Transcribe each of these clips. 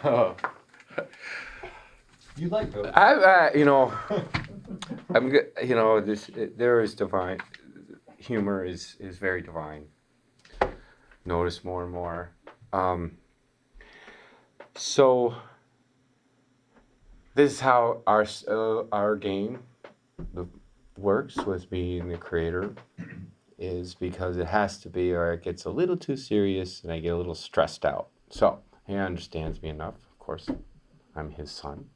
So, You like those? I'm good. There is divine humor is very divine. Notice more and more. So this is how our game works with being the creator, is because it has to be, or it gets a little too serious and I get a little stressed out. So he understands me enough. Of course, I'm his son.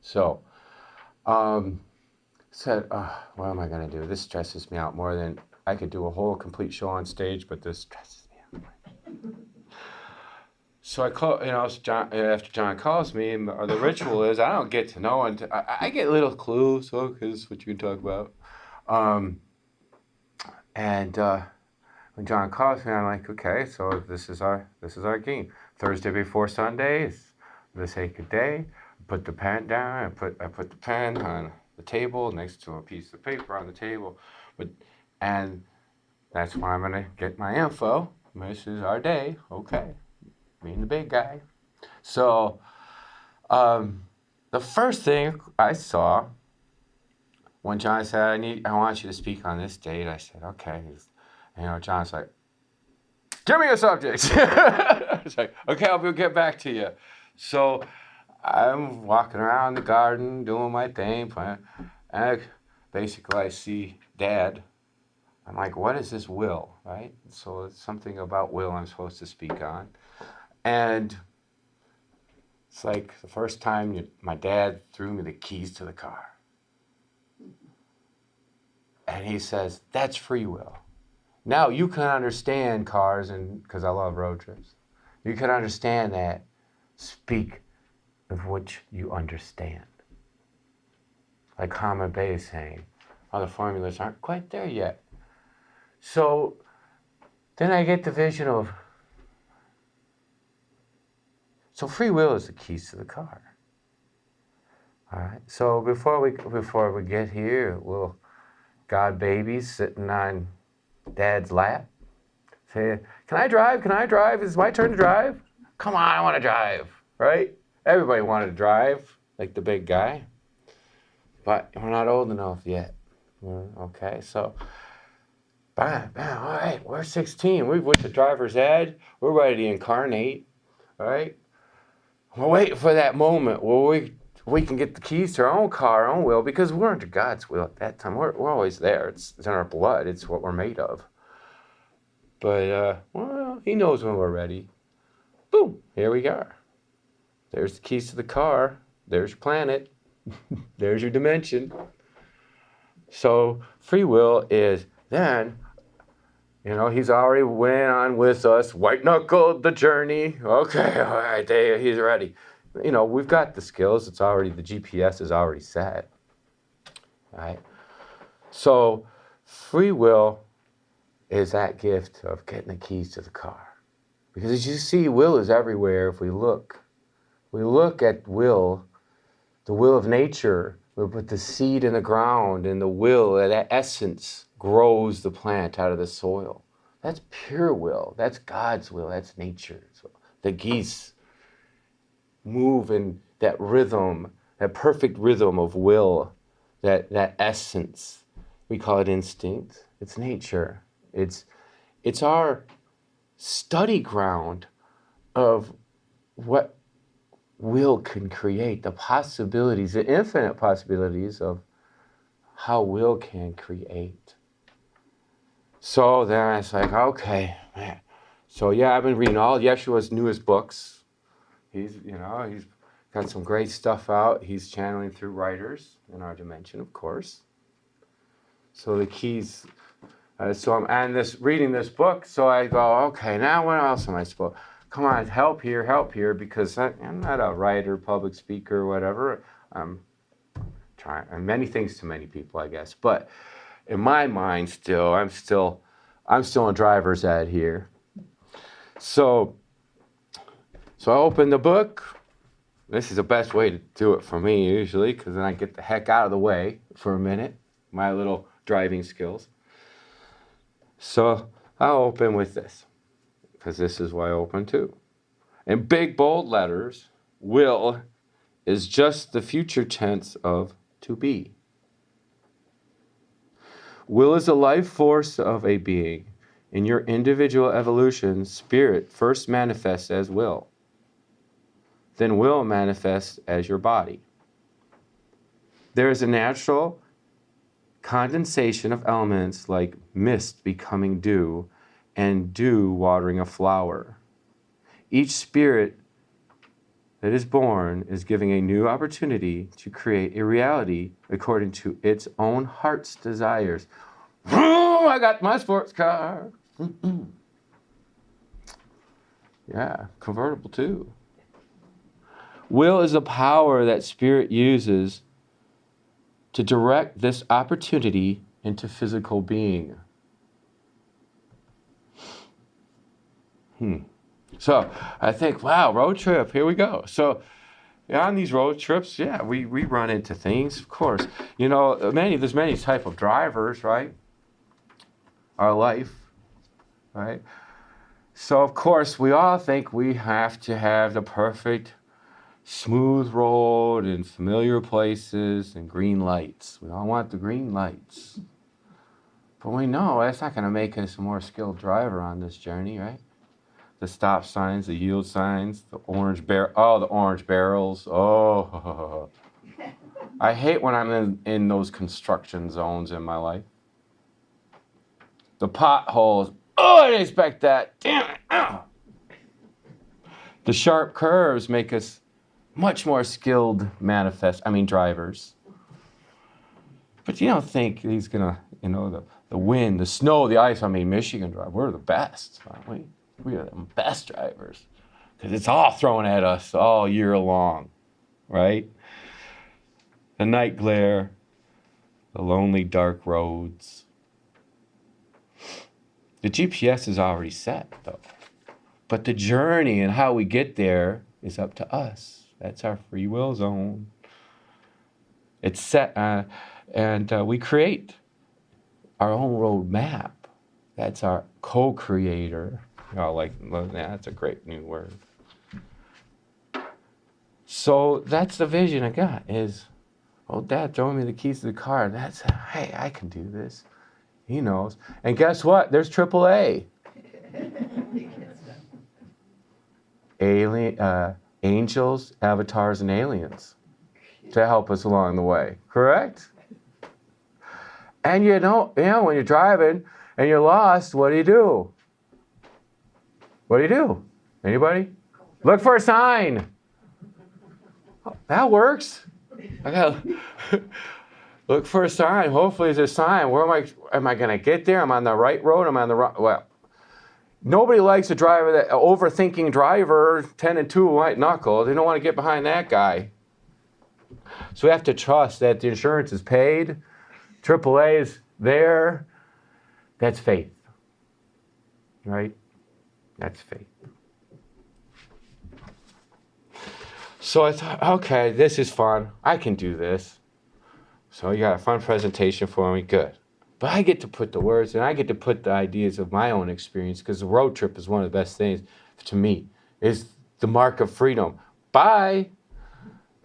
So. Said, what am I going to do? This stresses me out more than I could do a whole complete show on stage, but this stresses me out. So I call, after John calls me, the ritual is I don't get to know until I get little clues. So, because what you can talk about. And when John calls me, I'm like, okay, so this is our game. Thursday before Sunday is the sacred day. Put the pen down. I put the pen on the table next to a piece of paper on the table, and that's where I'm gonna get my info. This is our day, okay? Being the big guy. So, the first thing I saw when John said, I want you to speak on this date," I said, "Okay." John's like, "Give me a subject." It's like, "Okay, I'll get back to you." So I'm walking around the garden doing my thing, and basically I see Dad. I'm like, "What is this will?" Right? So it's something about will I'm supposed to speak on, and it's like the first time my dad threw me the keys to the car, and he says, "That's free will." Now you can understand cars, and because I love road trips, you can understand that. Speak of which you understand. Like Common Bay is saying, the formulas aren't quite there yet. So then I get the vision of, so free will is the keys to the car. All right. So before we get here, little God babies sitting on Dad's lap, say, "Can I drive? Can I drive? Is it my turn to drive? Come on, I want to drive." Right? Everybody wanted to drive, like the big guy. But we're not old enough yet. Okay, so, bam, all right, we're 16. We've went to driver's ed. We're ready to incarnate, all right? We're waiting for that moment where we can get the keys to our own car, our own will, because we're under God's will at that time. We're always there. It's in our blood. It's what we're made of. But, he knows when we're ready. Boom, here we are. There's the keys to the car. There's your planet. There's your dimension. So free will is then, he's already went on with us, white knuckled the journey. Okay, all right, he's ready. We've got the skills. It's already, the GPS is already set. Right? So free will is that gift of getting the keys to the car. Because as you see, will is everywhere. If we look at will, the will of nature. We put the seed in the ground, and the will, that essence, grows the plant out of the soil. That's pure will. That's God's will. That's nature's will. The geese move in that rhythm, that perfect rhythm of will, that essence. We call it instinct. It's nature. It's our study ground of what will can create, the possibilities, the infinite possibilities of how will can create. So then it's like, okay, man. So I've been reading all Yeshua's newest books. He's got some great stuff out. He's channeling through writers in our dimension, of course. So the keys. So I'm reading this book. So I go, okay, now what else am I supposed? Come on, help here, because I'm not a writer, public speaker, whatever. I'm trying many things to many people, I guess. But in my mind, I'm still in driver's ed here. So I open the book. This is the best way to do it for me usually, because then I get the heck out of the way for a minute, my little driving skills. So I'll open with this, because this is why I open too. In big bold letters, will is just the future tense of to be. Will is the life force of a being. In your individual evolution, spirit first manifests as will. Then will manifests as your body. There is a natural condensation of elements like mist becoming dew and dew watering a flower. Each spirit that is born is giving a new opportunity to create a reality according to its own heart's desires. Oh, I got my sports car. Yeah, convertible too. Will is the power that spirit uses to direct this opportunity into physical being. So I think, wow, road trip, here we go. So on these road trips, yeah, we run into things, of course. You know, there's many type of drivers, right? Our life, right? So of course, we all think we have to have the perfect smooth road and familiar places and green lights. We all want the green lights. But we know that's not going to make us a more skilled driver on this journey, right? The stop signs, the yield signs, the orange barrels. Oh, I hate when I'm in those construction zones in my life. The potholes. Oh, I didn't expect that. Damn it. Oh. The sharp curves make us much more skilled drivers. But you don't think he's gonna, the wind, the snow, the ice. Michigan drive. We're the best, aren't we? We are the best drivers because it's all thrown at us all year long, right? The night glare, the lonely dark roads. The GPS is already set, though. But the journey and how we get there is up to us. That's our free will zone. It's set, and we create our own road map. That's our co-creator. That's a great new word. So that's the vision I got is, Dad throwing me the keys to the car. That's, hey, I can do this. He knows. And guess what? There's AAA. Angels, avatars, and aliens to help us along the way. Correct? And when you're driving and you're lost, what do? What do? Anybody? Look for a sign. That works. I gotta look for a sign. Hopefully there's a sign. Where am I going to get there? I'm on the right road. I'm on the wrong. Well, nobody likes a driver, that overthinking driver, 10 and 2 white knuckle. They don't want to get behind that guy. So we have to trust that the insurance is paid. AAA is there. That's faith. Right? That's faith. So I thought, okay, this is fun. I can do this. So you got a fun presentation for me. Good. But I get to put the words and I get to put the ideas of my own experience, because the road trip is one of the best things to me. Is the mark of freedom. Bye.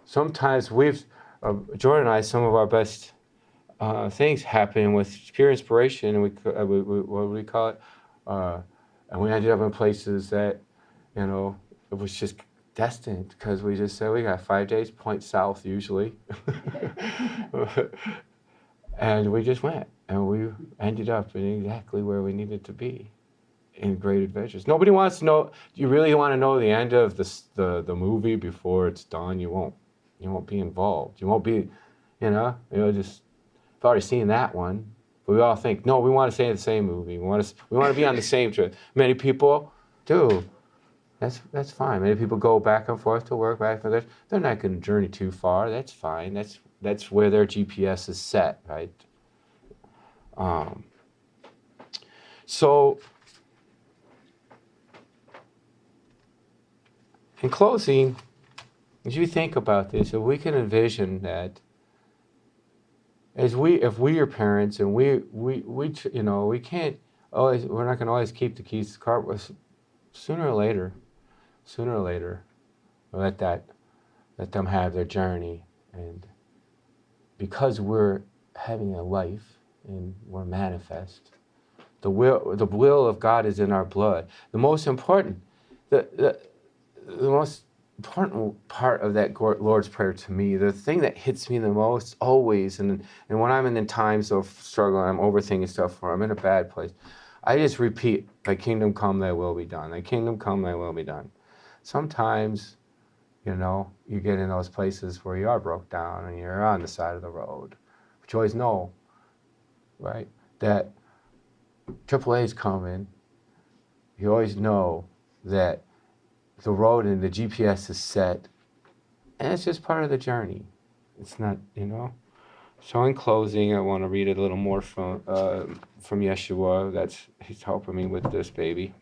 Sometimes Jordan and I, some of our best things happen with pure inspiration, and what do we call it? And we ended up in places that, it was just destined, because we just said we got 5 days, point south usually. And we just went, and we ended up in exactly where we needed to be in great adventures. Nobody wants to know. You really want to know the end of the movie before it's done? You won't be involved. You won't be, just I've already seen that one. But we all think, no, we want to stay in the same movie. We want to be on the same trip. Many people do. That's fine. Many people go back and forth to work, back and forth. They're not going to journey too far. That's fine. That's where their GPS is set, right? So, in closing, As you think about this, if we can envision that, if we are parents and we can't always, we're not going to always keep the keys to the car. Sooner or later, we'll let them have their journey, and because we're having a life and we're manifest, the will of God is in our blood. The most important, the most important part of that Lord's Prayer to me, the thing that hits me the most always, and when I'm in times of struggle, I'm overthinking stuff, or I'm in a bad place, I just repeat, thy kingdom come, thy will be done. Thy kingdom come, thy will be done. Sometimes, you get in those places where you are broke down and you're on the side of the road. But you always know, right, that AAA is coming. You always know that the road and the GPS is set, and it's just part of the journey. It's not, So in closing, I want to read a little more from Yeshua. He's helping me with this, baby.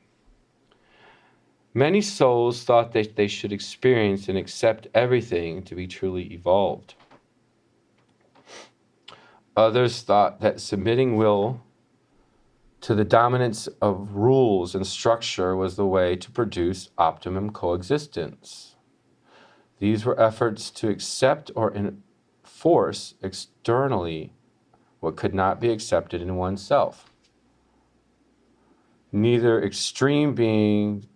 Many souls thought that they should experience and accept everything to be truly evolved. Others thought that submitting will to the dominance of rules and structure was the way to produce optimum coexistence. These were efforts to accept or enforce externally what could not be accepted in oneself. Neither extreme brings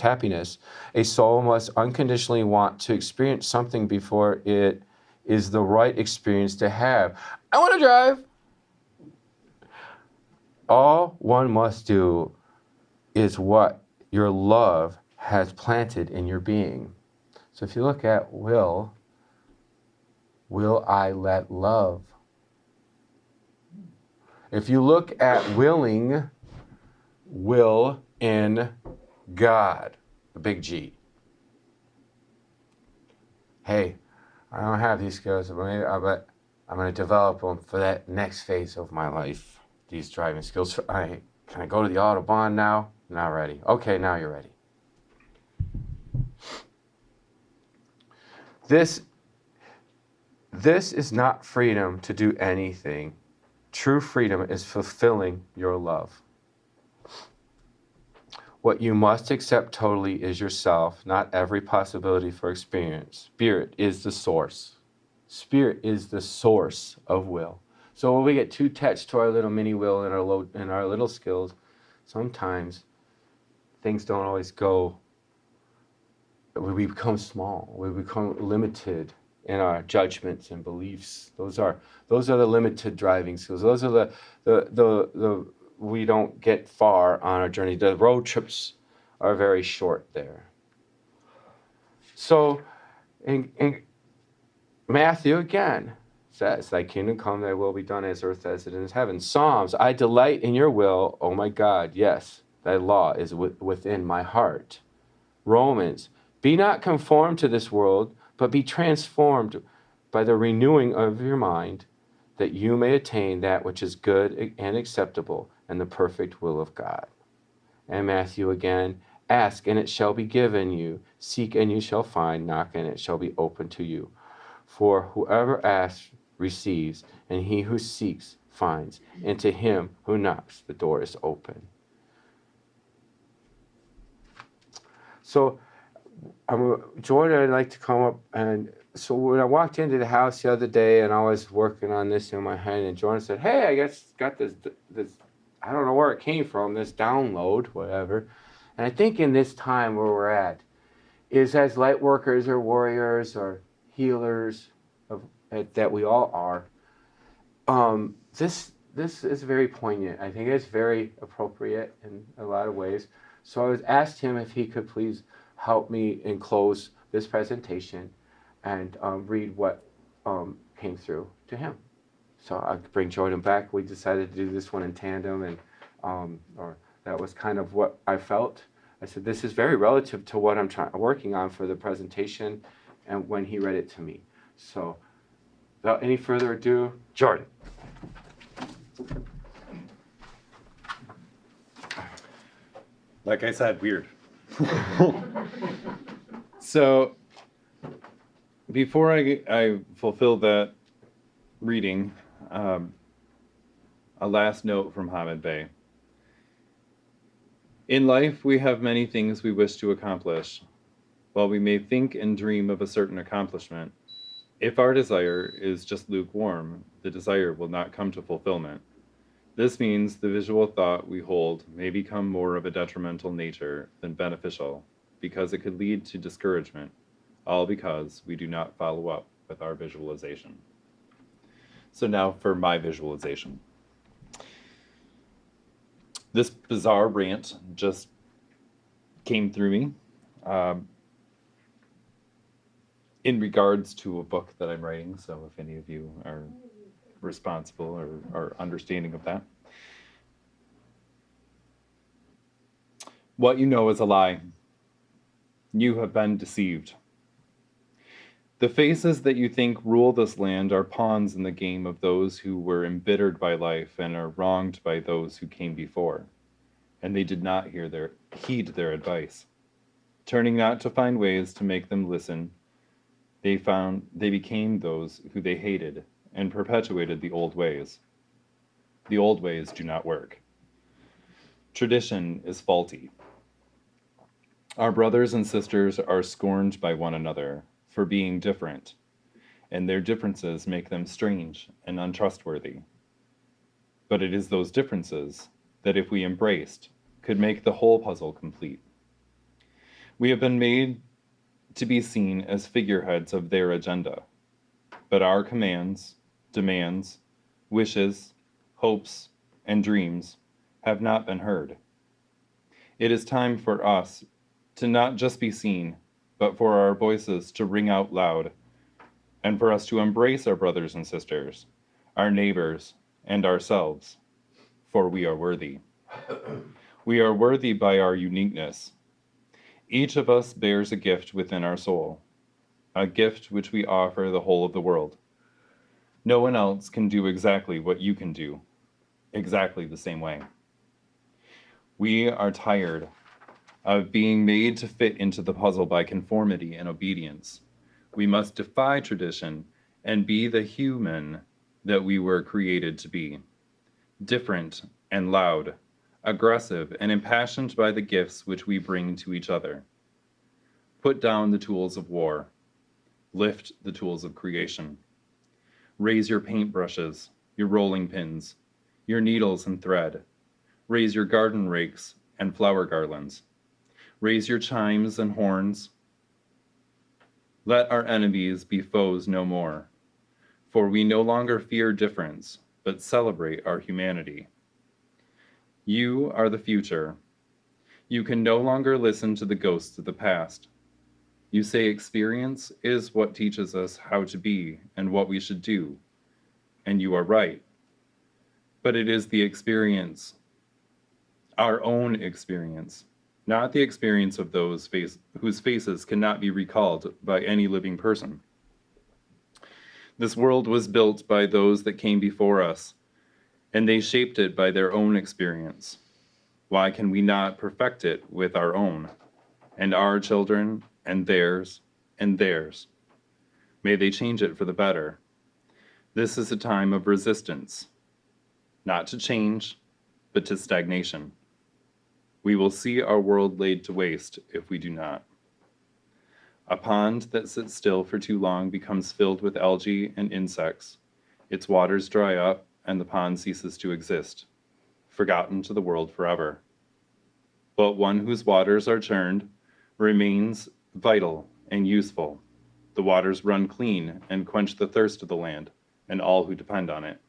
happiness. A soul must unconditionally want to experience something before it is the right experience to have. I want to drive. All one must do is what your love has planted in your being. So if you look at will I let love? If you look at willing, will in God, the big G. Hey, I don't have these skills, but I'm going to develop them for that next phase of my life. These driving skills. Can I go to the Autobahn now? Not ready. Okay, now you're ready. This is not freedom to do anything. True freedom is fulfilling your love. What you must accept totally is yourself, not every possibility for experience. Spirit is the source. Spirit is the source of will. So when we get too attached to our little mini will and our little skills, sometimes things don't always go. We become small. We become limited in our judgments and beliefs. Those are the limited driving skills. Those are the we don't get far on our journey. The road trips are very short there. So in Matthew again says, thy kingdom come, thy will be done as earth as it is in heaven. Psalms, I delight in your will, oh my God, yes, thy law is within my heart. Romans, be not conformed to this world, but be transformed by the renewing of your mind, that you may attain that which is good and acceptable and the perfect will of God. And Matthew again, ask and it shall be given you, seek and you shall find, knock and it shall be opened to you. For whoever asks receives, and he who seeks finds, and to him who knocks the door is open. So Jordan, I'd like to come up, and so when I walked into the house the other day and I was working on this in my head, and Jordan said, hey, I got this, I don't know where it came from, this download, whatever. And I think in this time where we're at, is as light workers or warriors or healers that we all are, this is very poignant. I think it's very appropriate in a lot of ways. So I was asked him if he could please help me enclose this presentation and read what came through to him. So I bring Jordan back. We decided to do this one in tandem, and or that was kind of what I felt. I said, this is very relative to what I'm working on for the presentation, and when he read it to me. So without any further ado, Jordan. Like I said, weird. So before I fulfill that reading, um, a last note from Hamid Bey. In life, we have many things we wish to accomplish. While we may think and dream of a certain accomplishment, if our desire is just lukewarm, the desire will not come to fulfillment. This means the visual thought we hold may become more of a detrimental nature than beneficial, because it could lead to discouragement, all because we do not follow up with our visualization. So now for my visualization. This bizarre rant just came through me um, in regards to a book that I'm writing. So if any of you are responsible or understanding of that, what you know is a lie. You have been deceived. The faces that you think rule this land are pawns in the game of those who were embittered by life and are wronged by those who came before, and they did not heed their advice. Turning not to find ways to make them listen, they became those who they hated and perpetuated the old ways. The old ways do not work. Tradition is faulty. Our brothers and sisters are scorned by one another for being different, and their differences make them strange and untrustworthy. But it is those differences that, if we embraced, could make the whole puzzle complete. We have been made to be seen as figureheads of their agenda, but our commands, demands, wishes, hopes, and dreams have not been heard. It is time for us to not just be seen, but for our voices to ring out loud, and for us to embrace our brothers and sisters, our neighbors, and ourselves, for we are worthy. We are worthy by our uniqueness. Each of us bears a gift within our soul, a gift which we offer the whole of the world. No one else can do exactly what you can do, exactly the same way. We are tired of being made to fit into the puzzle by conformity and obedience. We must defy tradition and be the human that we were created to be. Different and loud, aggressive and impassioned by the gifts which we bring to each other. Put down the tools of war. Lift the tools of creation. Raise your paintbrushes, your rolling pins, your needles and thread. Raise your garden rakes and flower garlands. Raise your chimes and horns. Let our enemies be foes no more, for we no longer fear difference, but celebrate our humanity. You are the future. You can no longer listen to the ghosts of the past. You say experience is what teaches us how to be and what we should do, and you are right. But it is the experience, our own experience, not the experience of those whose faces cannot be recalled by any living person. This world was built by those that came before us, and they shaped it by their own experience. Why can we not perfect it with our own, and our children, and theirs, and theirs? May they change it for the better. This is a time of resistance, not to change, but to stagnation. We will see our world laid to waste if we do not. A pond that sits still for too long becomes filled with algae and insects. Its waters dry up, and the pond ceases to exist, forgotten to the world forever. But one whose waters are churned remains vital and useful. The waters run clean and quench the thirst of the land and all who depend on it.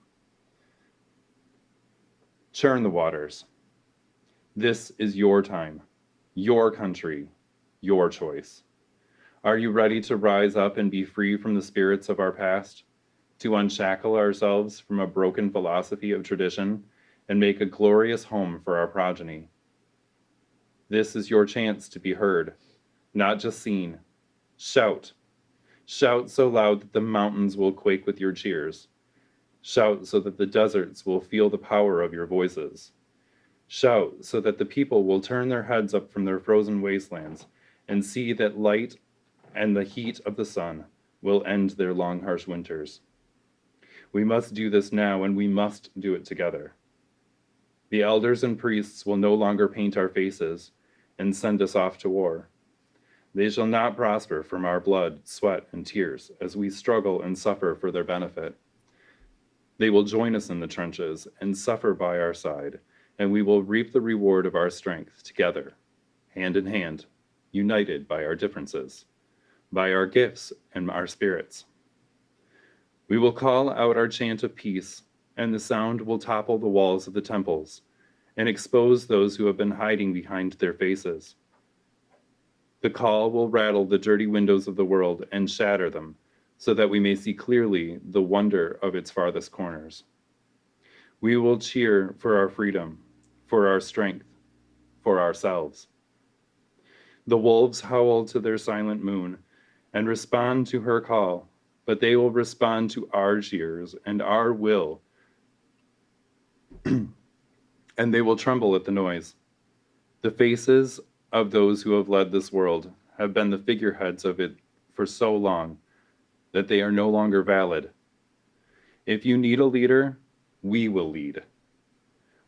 Churn the waters. This is your time, your country, your choice. Are you ready to rise up and be free from the spirits of our past, to unshackle ourselves from a broken philosophy of tradition and make a glorious home for our progeny? This is your chance to be heard, not just seen. Shout. Shout so loud that the mountains will quake with your cheers. Shout so that the deserts will feel the power of your voices. Shout so that the people will turn their heads up from their frozen wastelands and see that light and the heat of the sun will end their long, harsh winters. We must do this now, and we must do it together. The elders and priests will no longer paint our faces and send us off to war. They shall not prosper from our blood, sweat, and tears as we struggle and suffer for their benefit. They will join us in the trenches and suffer by our side, and we will reap the reward of our strength together, hand in hand, united by our differences, by our gifts and our spirits. We will call out our chant of peace, and the sound will topple the walls of the temples and expose those who have been hiding behind their faces. The call will rattle the dirty windows of the world and shatter them, so that we may see clearly the wonder of its farthest corners. We will cheer for our freedom, for our strength, for ourselves. The wolves howl to their silent moon and respond to her call, but they will respond to our cheers and our will, and they will tremble at the noise. The faces of those who have led this world have been the figureheads of it for so long that they are no longer valid. If you need a leader, we will lead.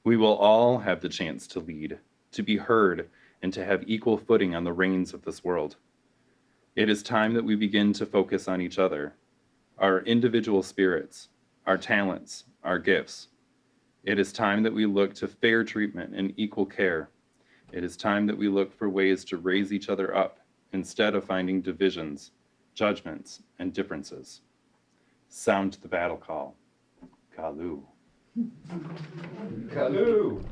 We will all have the chance to lead, to be heard, and to have equal footing on the reins of this world. It is time that we begin to focus on each other, our individual spirits, our talents, our gifts. It is time that we look to fair treatment and equal care. It is time that we look for ways to raise each other up instead of finding divisions, judgments, and differences. Sound the battle call. Kalu. Kalu!